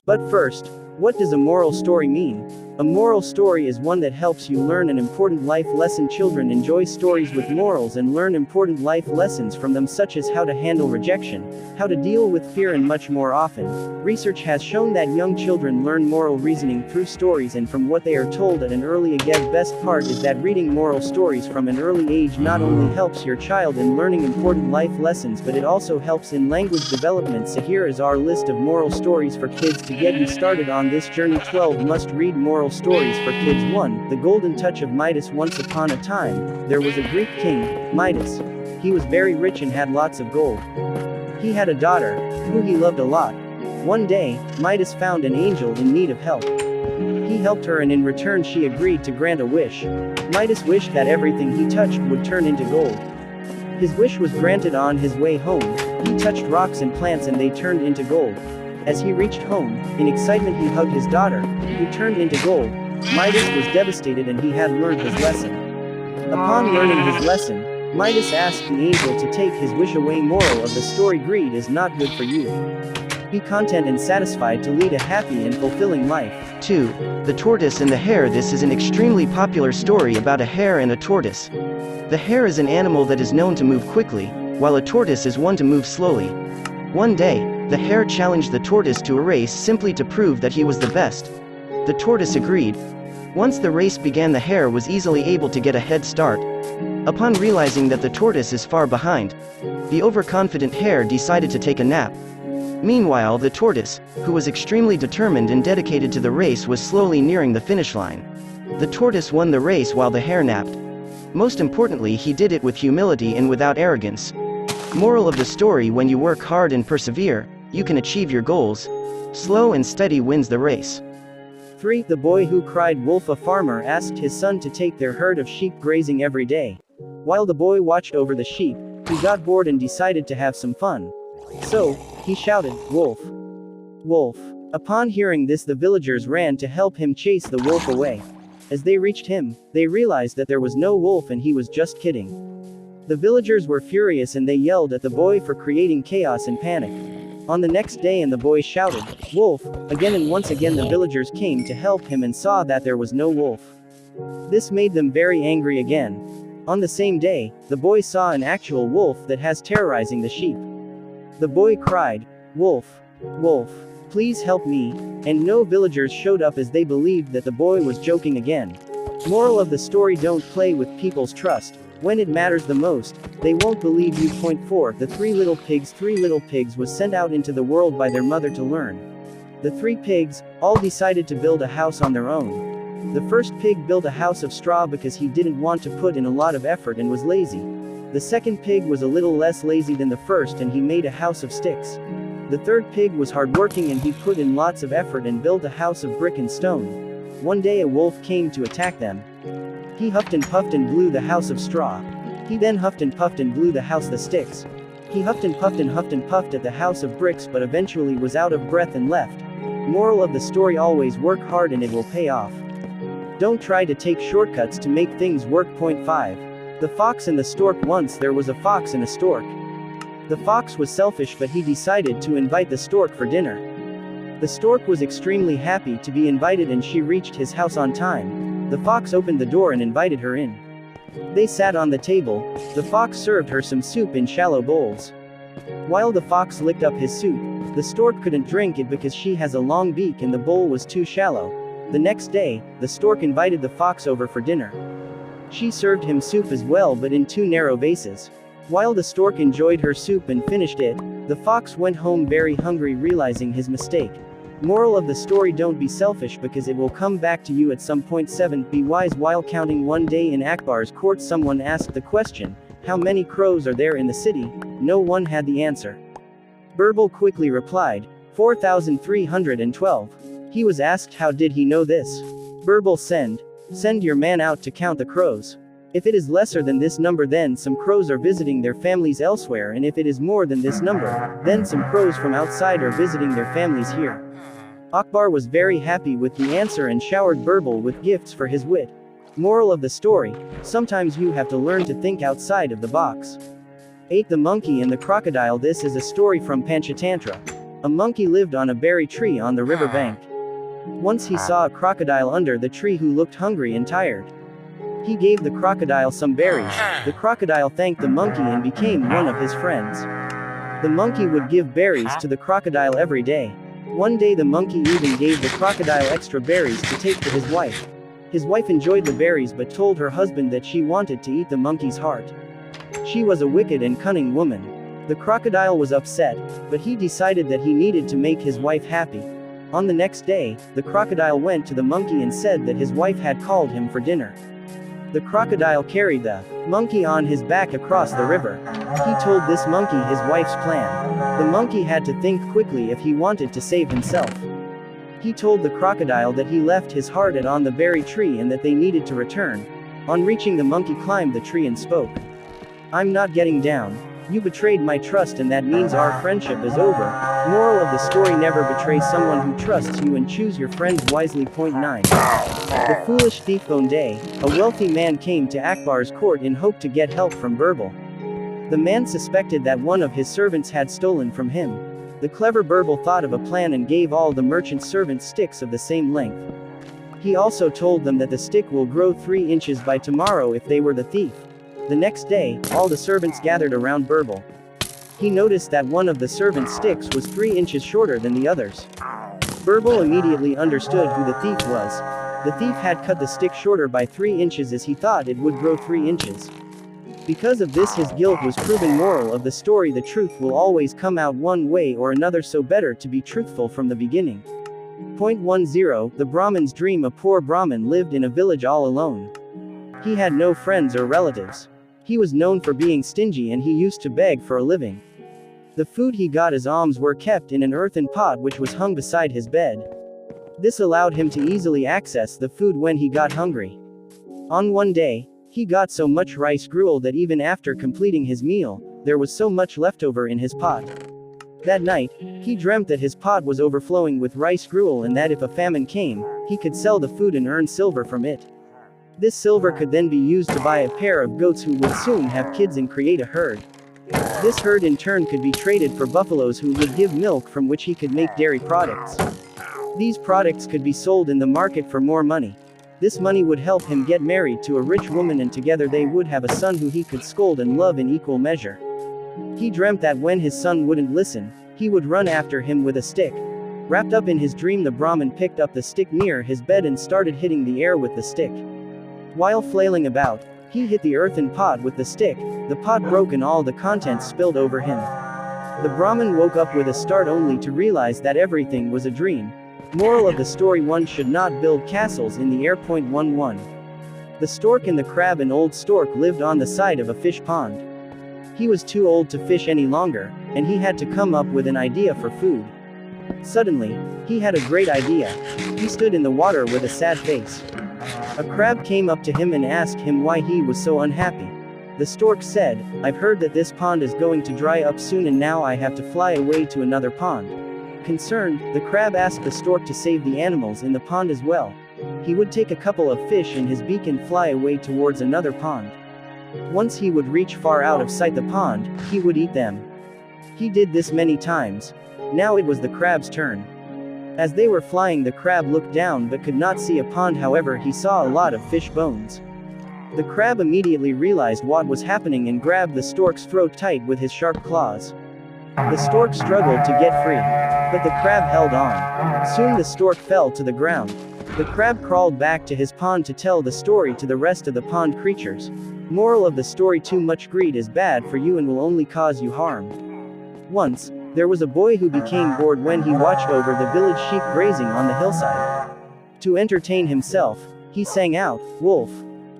But first, what does a moral story mean? A moral story is one that helps you learn an important life lesson. Children enjoy stories with morals and learn important life lessons from them, such as how to handle rejection, how to deal with fear, and much more. Often, research has shown that young children learn moral reasoning through stories and from what they are told at an early age. The best part is that reading moral stories from an early age not only helps your child in learning important life lessons, but it also helps in language development. So here is our list of moral stories for kids to get you started on this journey. 12 must-read moral stories for kids. 1. The Golden Touch of Midas. Once upon a time, there was a Greek king, Midas. He was very rich and had lots of gold. He had a daughter, who he loved a lot. One day, Midas found an angel in need of help. He helped her, and in return she agreed to grant a wish. Midas wished that everything he touched would turn into gold. His wish was granted. On his way home, he touched rocks and plants and they turned into gold. As he reached home, in excitement he hugged his daughter, who turned into gold. Midas was devastated and he had learned his lesson. Upon learning his lesson, Midas asked the angel to take his wish away. Moral of the story: greed is not good for you. Be content and satisfied to lead a happy and fulfilling life. 2. The Tortoise and the Hare. This is an extremely popular story about a hare and a tortoise. The hare is an animal that is known to move quickly, while a tortoise is one to move slowly. One day, the hare challenged the tortoise to a race simply to prove that he was the best. The tortoise agreed. Once the race began, the hare was easily able to get a head start. Upon realizing that the tortoise is far behind, the overconfident hare decided to take a nap. Meanwhile, the tortoise, who was extremely determined and dedicated to the race, was slowly nearing the finish line. The tortoise won the race while the hare napped. Most importantly, he did it with humility and without arrogance. Moral of the story: when you work hard and persevere, you can achieve your goals. Slow and steady wins the race. 3. The Boy Who Cried Wolf. A farmer asked his son to take their herd of sheep grazing every day. While the boy watched over the sheep, he got bored and decided to have some fun. So, he shouted, "Wolf! Wolf!" Upon hearing this, the villagers ran to help him chase the wolf away. As they reached him, they realized that there was no wolf and he was just kidding. The villagers were furious and they yelled at the boy for creating chaos and panic. On the next day, and the boy shouted, "Wolf!" again, and once again the villagers came to help him and saw that there was no wolf. This made them very angry again. On the same day, the boy saw an actual wolf that has terrorizing the sheep. The boy cried, "Wolf! Wolf! Please help me," and no villagers showed up as they believed that the boy was joking again. Moral of the story: don't play with people's trust. When it matters the most, they won't believe you. 4. The Three Little Pigs. 3 little pigs was sent out into the world by their mother to learn. The 3 pigs all decided to build a house on their own. The first pig built a house of straw because he didn't want to put in a lot of effort and was lazy. The second pig was a little less lazy than the first and he made a house of sticks. The third pig was hardworking and he put in lots of effort and built a house of brick and stone. One day a wolf came to attack them. He huffed and puffed and blew the house of straw. He then huffed and puffed and blew the house of sticks. He huffed and puffed at the house of bricks, but eventually was out of breath and left. Moral of the story: always work hard and it will pay off. Don't try to take shortcuts to make things work. 5. The Fox and the Stork. Once there was a fox and a stork. The fox was selfish, but he decided to invite the stork for dinner. The stork was extremely happy to be invited and she reached his house on time. The fox opened the door and invited her in. They sat on the table. The fox served her some soup in shallow bowls. While the fox licked up his soup, the stork couldn't drink it because she has a long beak and the bowl was too shallow. The next day, the stork invited the fox over for dinner. She served him soup as well, but in 2 narrow vases. While the stork enjoyed her soup and finished it, the fox went home very hungry, realizing his mistake. Moral of the story: don't be selfish because it will come back to you at some point. 7. Be wise while counting. One day in Akbar's court, someone asked the question, "How many crows are there in the city?" No one had the answer. Birbal quickly replied, 4,312. He was asked how did he know this. Birbal send your man out to count the crows. If it is lesser than this number, then some crows are visiting their families elsewhere, and if it is more than this number, then some crows from outside are visiting their families here. Akbar was very happy with the answer and showered Birbal with gifts for his wit. Moral of the story: sometimes you have to learn to think outside of the box. 8. The Monkey and the Crocodile. This is a story from Panchatantra. A monkey lived on a berry tree on the river bank. Once he saw a crocodile under the tree who looked hungry and tired. He gave the crocodile some berries. The crocodile thanked the monkey and became one of his friends. The monkey would give berries to the crocodile every day. One day the monkey even gave the crocodile extra berries to take to his wife. His wife enjoyed the berries but told her husband that she wanted to eat the monkey's heart. She was a wicked and cunning woman. The crocodile was upset, but he decided that he needed to make his wife happy. On the next day, the crocodile went to the monkey and said that his wife had called him for dinner. The crocodile carried the monkey on his back across the river. He told this monkey his wife's plan. The monkey had to think quickly if he wanted to save himself. He told the crocodile that he left his heart on the berry tree and that they needed to return. On reaching, the monkey climbed the tree and spoke. "I'm not getting down. You betrayed my trust and that means our friendship is over. Moral of the story: never betray someone who trusts you and choose your friends wisely. Point 9. The foolish thief. One day, a wealthy man came to Akbar's court in hope to get help from Birbal. The man suspected that one of his servants had stolen from him. The clever Birbal thought of a plan and gave all the merchant servants sticks of the same length. He also told them that the stick will grow 3 inches by tomorrow if they were the thief. The next day, all the servants gathered around Birbal. He noticed that one of the servants' sticks was 3 inches shorter than the others. Birbal immediately understood who the thief was. The thief had cut the stick shorter by 3 inches as he thought it would grow 3 inches. Because of this, his guilt was proven. Moral of the story: the truth will always come out one way or another, so better to be truthful from the beginning. Point 10. The Brahmin's dream. A poor Brahmin lived in a village all alone. He had no friends or relatives. He was known for being stingy and he used to beg for a living. The food he got as alms were kept in an earthen pot which was hung beside his bed. This allowed him to easily access the food when he got hungry. On one day, he got so much rice gruel that even after completing his meal, there was so much left over in his pot. That night, he dreamt that his pot was overflowing with rice gruel and that if a famine came, he could sell the food and earn silver from it. This silver could then be used to buy a pair of goats who would soon have kids and create a herd. This herd in turn could be traded for buffaloes who would give milk from which he could make dairy products. These products could be sold in the market for more money. This money would help him get married to a rich woman and together they would have a son who he could scold and love in equal measure. He dreamt that when his son wouldn't listen, he would run after him with a stick. Wrapped up in his dream, the Brahmin picked up the stick near his bed and started hitting the air with the stick. While flailing about, he hit the earthen pot with the stick. The pot broke and all the contents spilled over him. The Brahmin woke up with a start only to realize that everything was a dream. Moral of the story: one should not build castles in the air. Point 11. The stork and the crab. An old stork lived on the side of a fish pond. He was too old to fish any longer, and he had to come up with an idea for food. Suddenly, he had a great idea. He stood in the water with a sad face. A crab came up to him and asked him why he was so unhappy. The stork said, "I've heard that this pond is going to dry up soon and now I have to fly away to another pond." Concerned, the crab asked the stork to save the animals in the pond as well. He would take a couple of fish in his beak and fly away towards another pond. Once he would reach far out of sight the pond, he would eat them. He did this many times. Now it was the crab's turn. As they were flying, the crab looked down but could not see a pond. However, he saw a lot of fish bones. The crab immediately realized what was happening and grabbed the stork's throat tight with his sharp claws. The stork struggled to get free, but the crab held on. Soon the stork fell to the ground. The crab crawled back to his pond to tell the story to the rest of the pond creatures. Moral of the story: too much greed is bad for you and will only cause you harm. Once, there was a boy who became bored when he watched over the village sheep grazing on the hillside. To entertain himself, he sang out, "Wolf!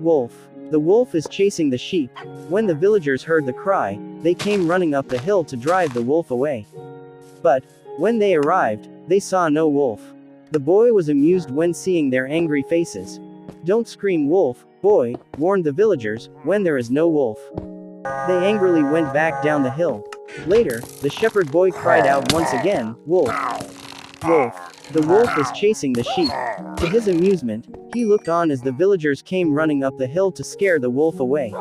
Wolf! The wolf is chasing the sheep." When the villagers heard the cry, they came running up the hill to drive the wolf away. But, when they arrived, they saw no wolf. The boy was amused when seeing their angry faces. "Don't scream wolf, boy," warned the villagers, "when there is no wolf." They angrily went back down the hill. Later, the shepherd boy cried out once again, "Wolf! Wolf! The wolf is chasing the sheep." To his amusement, he looked on as the villagers came running up the hill to scare the wolf away.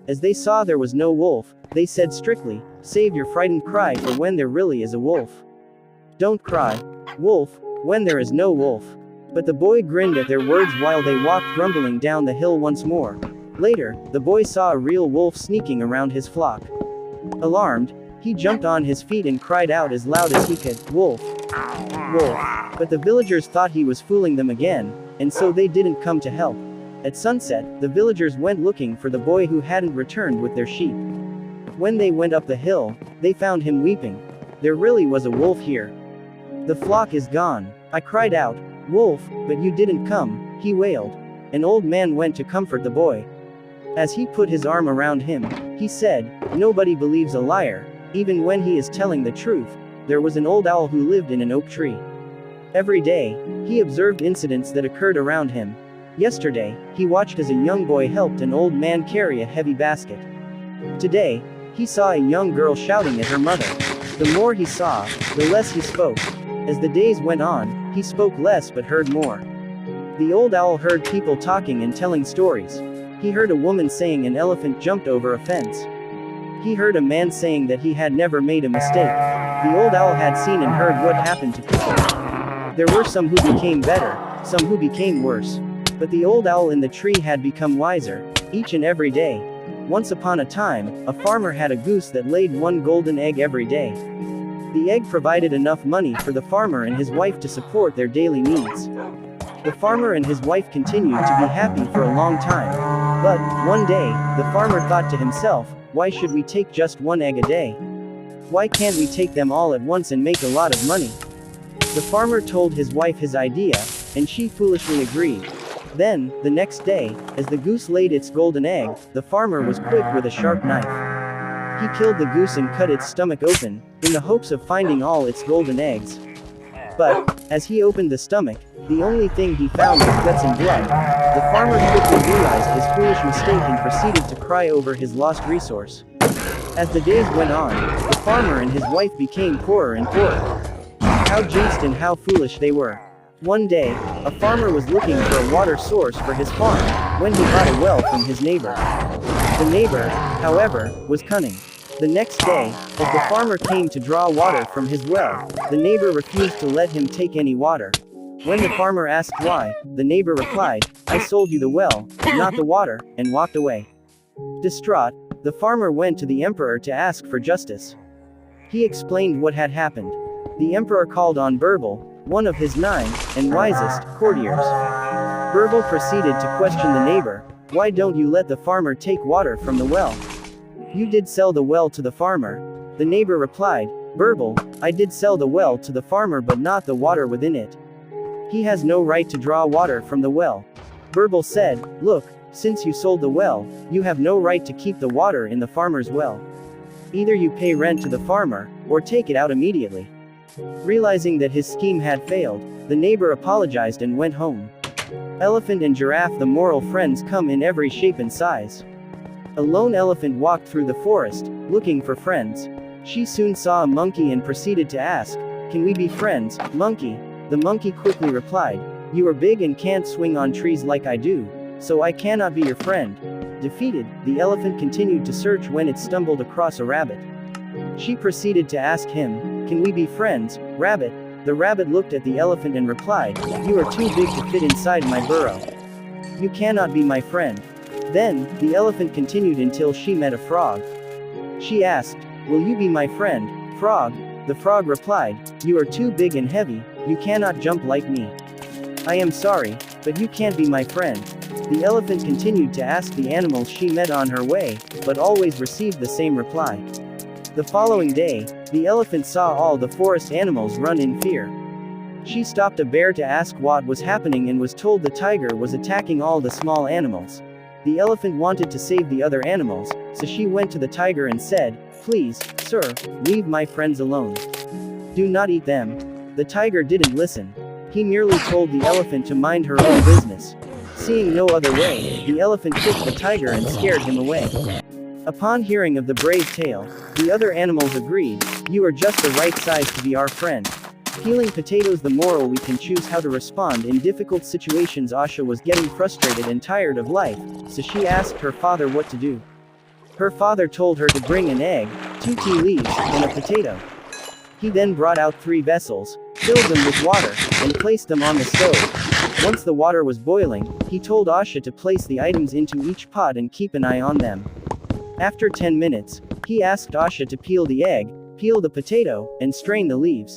As they saw there was no wolf, they said strictly, "Save your frightened cry for when there really is a wolf." Don't cry, wolf, when there is no wolf. But the boy grinned at their words while they walked grumbling down the hill once more. Later, the boy saw a real wolf sneaking around his flock. Alarmed, he jumped on his feet and cried out as loud as he could, "Wolf! Wolf!" But the villagers thought he was fooling them again, and so they didn't come to help. At sunset, the villagers went looking for the boy who hadn't returned with their sheep. When they went up the hill, they found him weeping. There really was a wolf here. "The flock is gone," I cried out. "Wolf, but you didn't come," he wailed. An old man went to comfort the boy. As he put his arm around him, he said, "Nobody believes a liar, even when he is telling the truth." There was an old owl who lived in an oak tree. Every day, he observed incidents that occurred around him. Yesterday, he watched as a young boy helped an old man carry a heavy basket. Today, he saw a young girl shouting at her mother. The more he saw, the less he spoke. As the days went on, he spoke less but heard more. The old owl heard people talking and telling stories. He heard a woman saying an elephant jumped over a fence. He heard a man saying that he had never made a mistake. The old owl had seen and heard what happened to people. There were some who became better, some who became worse. But the old owl in the tree had become wiser, each and every day. Once upon a time, a farmer had a goose that laid one golden egg every day. The egg provided enough money for the farmer and his wife to support their daily needs. The farmer and his wife continued to be happy for a long time. But, one day, the farmer thought to himself, "Why should we take just one egg a day? Why can't we take them all at once and make a lot of money?" The farmer told his wife his idea, and she foolishly agreed. Then, the next day, as the goose laid its golden egg, the farmer was quick with a sharp knife. He killed the goose and cut its stomach open, in the hopes of finding all its golden eggs. But, as he opened the stomach, the only thing he found was guts and blood. The farmer quickly realized his foolish mistake and proceeded to cry over his lost resource. As the days went on, the farmer and his wife became poorer and poorer. How jinxed and how foolish they were. One day, a farmer was looking for a water source for his farm, when he bought a well from his neighbor. The neighbor, however, was cunning. The next day, as the farmer came to draw water from his well, the neighbor refused to let him take any water. When the farmer asked why, the neighbor replied, "I sold you the well, not the water," and walked away. Distraught, the farmer went to the emperor to ask for justice. He explained what had happened. The emperor called on Birbal, one of his 9 and wisest courtiers. Birbal proceeded to question the neighbor, "Why don't you let the farmer take water from the well? You did sell the well to the farmer." The neighbor replied, "Birbal, I did sell the well to the farmer but not the water within it. He has no right to draw water from the well." Birbal said, "Look, since you sold the well, you have no right to keep the water in the farmer's well. Either you pay rent to the farmer, or take it out immediately." Realizing that his scheme had failed, the neighbor apologized and went home. Elephant and giraffe, the moral friends, come in every shape and size. A lone elephant walked through the forest, looking for friends. She soon saw a monkey and proceeded to ask, "Can we be friends, monkey?" The monkey quickly replied, "You are big and can't swing on trees like I do, so I cannot be your friend." Defeated, the elephant continued to search when it stumbled across a rabbit. She proceeded to ask him, "Can we be friends, rabbit?" The rabbit looked at the elephant and replied, "You are too big to fit inside my burrow. You cannot be my friend." Then, the elephant continued until she met a frog. She asked, "Will you be my friend, frog?" The frog replied, "You are too big and heavy, you cannot jump like me. I am sorry, but you can't be my friend." The elephant continued to ask the animals she met on her way, but always received the same reply. The following day, the elephant saw all the forest animals run in fear. She stopped a bear to ask what was happening and was told the tiger was attacking all the small animals. The elephant wanted to save the other animals, so she went to the tiger and said, "Please, sir, leave my friends alone. Do not eat them." The tiger didn't listen. He merely told the elephant to mind her own business. Seeing no other way, the elephant kicked the tiger and scared him away. Upon hearing of the brave tale, the other animals agreed, "You are just the right size to be our friend." Peeling potatoes, the moral: we can choose how to respond in difficult situations. Asha was getting frustrated and tired of life, so she asked her father what to do. Her father told her to bring an egg, 2 tea leaves, and a potato. He then brought out 3 vessels, filled them with water, and placed them on the stove. Once the water was boiling, he told Asha to place the items into each pot and keep an eye on them. After 10 minutes, he asked Asha to peel the egg, peel the potato, and strain the leaves.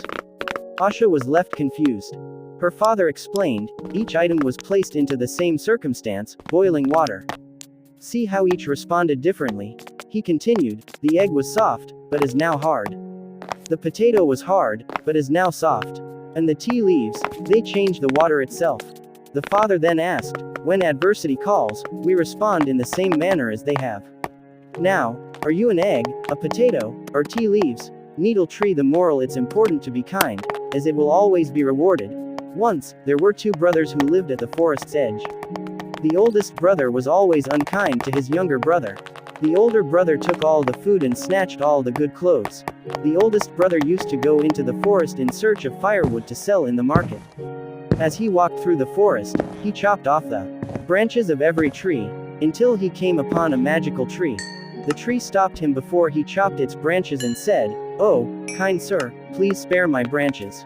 Asha was left confused. Her father explained, each item was placed into the same circumstance, boiling water. See how each responded differently. He continued, the egg was soft, but is now hard. The potato was hard, but is now soft. And the tea leaves, they changed the water itself. The father then asked, when adversity calls, we respond in the same manner as they have. Now, are you an egg, a potato, or tea leaves? Needle tree. The moral: it's important to be kind, as it will always be rewarded. Once, there were 2 brothers who lived at the forest's edge. The oldest brother was always unkind to his younger brother. The older brother took all the food and snatched all the good clothes. The oldest brother used to go into the forest in search of firewood to sell in the market. As he walked through the forest, he chopped off the branches of every tree, until he came upon a magical tree. The tree stopped him before he chopped its branches and said, "Oh, kind sir, please spare my branches.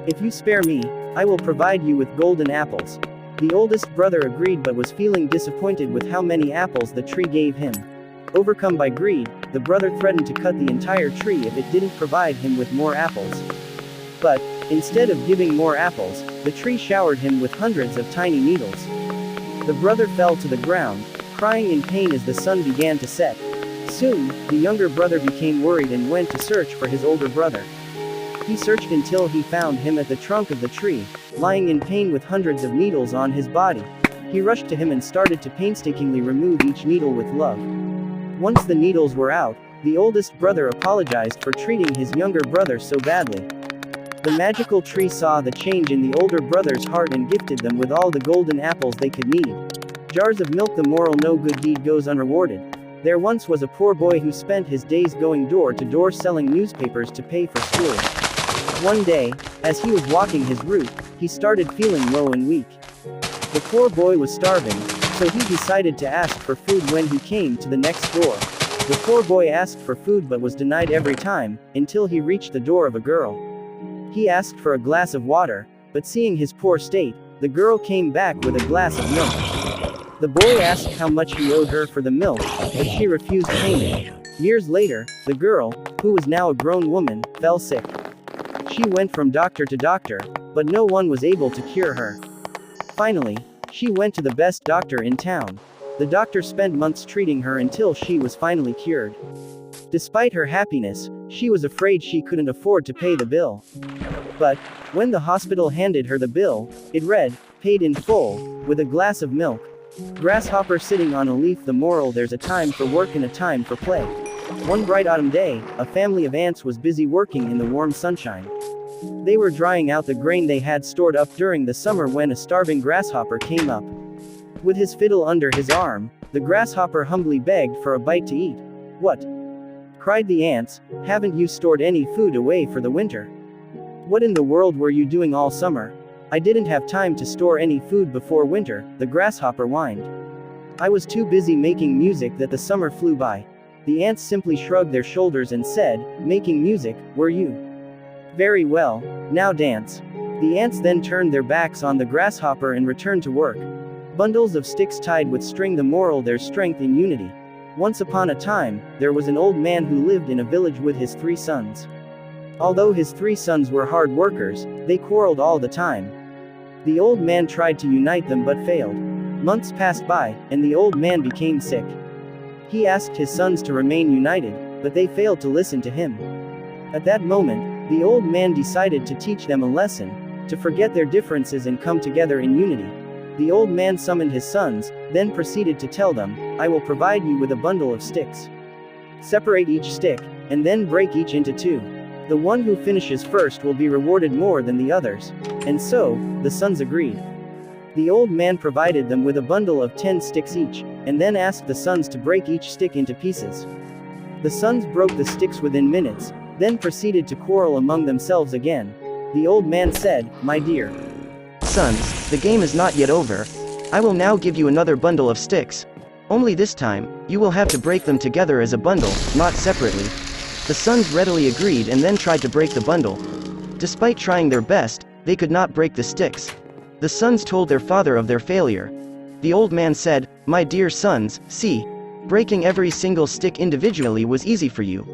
If you spare me, I will provide you with golden apples." The oldest brother agreed but was feeling disappointed with how many apples the tree gave him. Overcome by greed, the brother threatened to cut the entire tree if it didn't provide him with more apples. But, instead of giving more apples, the tree showered him with hundreds of tiny needles. The brother fell to the ground, crying in pain as the sun began to set. Soon, the younger brother became worried and went to search for his older brother. He searched until he found him at the trunk of the tree, lying in pain with hundreds of needles on his body. He rushed to him and started to painstakingly remove each needle with love. Once the needles were out, the oldest brother apologized for treating his younger brother so badly. The magical tree saw the change in the older brother's heart and gifted them with all the golden apples they could need. Jars of milk. The moral: no good deed goes unrewarded. There once was a poor boy who spent his days going door to door selling newspapers to pay for school. One day, as he was walking his route, he started feeling low and weak. The poor boy was starving, so he decided to ask for food when he came to the next door. The poor boy asked for food but was denied every time, until he reached the door of a girl. He asked for a glass of water, but seeing his poor state, the girl came back with a glass of milk. The boy asked how much he owed her for the milk, but she refused payment. Years later, the girl, who was now a grown woman, fell sick. She went from doctor to doctor, but no one was able to cure her. Finally, she went to the best doctor in town. The doctor spent months treating her until she was finally cured. Despite her happiness, she was afraid she couldn't afford to pay the bill. But, when the hospital handed her the bill, it read, "Paid in full, with a glass of milk." Grasshopper sitting on a leaf. The moral: there's a time for work and a time for play. One bright autumn day, a family of ants was busy working in the warm sunshine. They were drying out the grain they had stored up during the summer when a starving grasshopper came up. With his fiddle under his arm, the grasshopper humbly begged for a bite to eat. "What?" cried the ants, "haven't you stored any food away for the winter? What in the world were you doing all summer?" "I didn't have time to store any food before winter," the grasshopper whined. "I was too busy making music that the summer flew by." The ants simply shrugged their shoulders and said, "Making music, were you? Very well, now dance." The ants then turned their backs on the grasshopper and returned to work. Bundles of sticks tied with string. The moral: there's strength in unity. Once upon a time, there was an old man who lived in a village with his 3 sons. Although his 3 sons were hard workers, they quarreled all the time. The old man tried to unite them but failed. Months passed by, and the old man became sick. He asked his sons to remain united, but they failed to listen to him. At that moment, the old man decided to teach them a lesson, to forget their differences and come together in unity. The old man summoned his sons, then proceeded to tell them, "I will provide you with a bundle of sticks. Separate each stick, and then break each into 2. The one who finishes first will be rewarded more than the others." And so, the sons agreed. The old man provided them with a bundle of 10 sticks each, and then asked the sons to break each stick into pieces. The sons broke the sticks within minutes, then proceeded to quarrel among themselves again. The old man said, "My dear Sons, the game is not yet over. I will now give you another bundle of sticks. Only this time, you will have to break them together as a bundle, not separately." The sons readily agreed and then tried to break the bundle. Despite trying their best, they could not break the sticks. The sons told their father of their failure. The old man said, "My dear sons, see. Breaking every single stick individually was easy for you,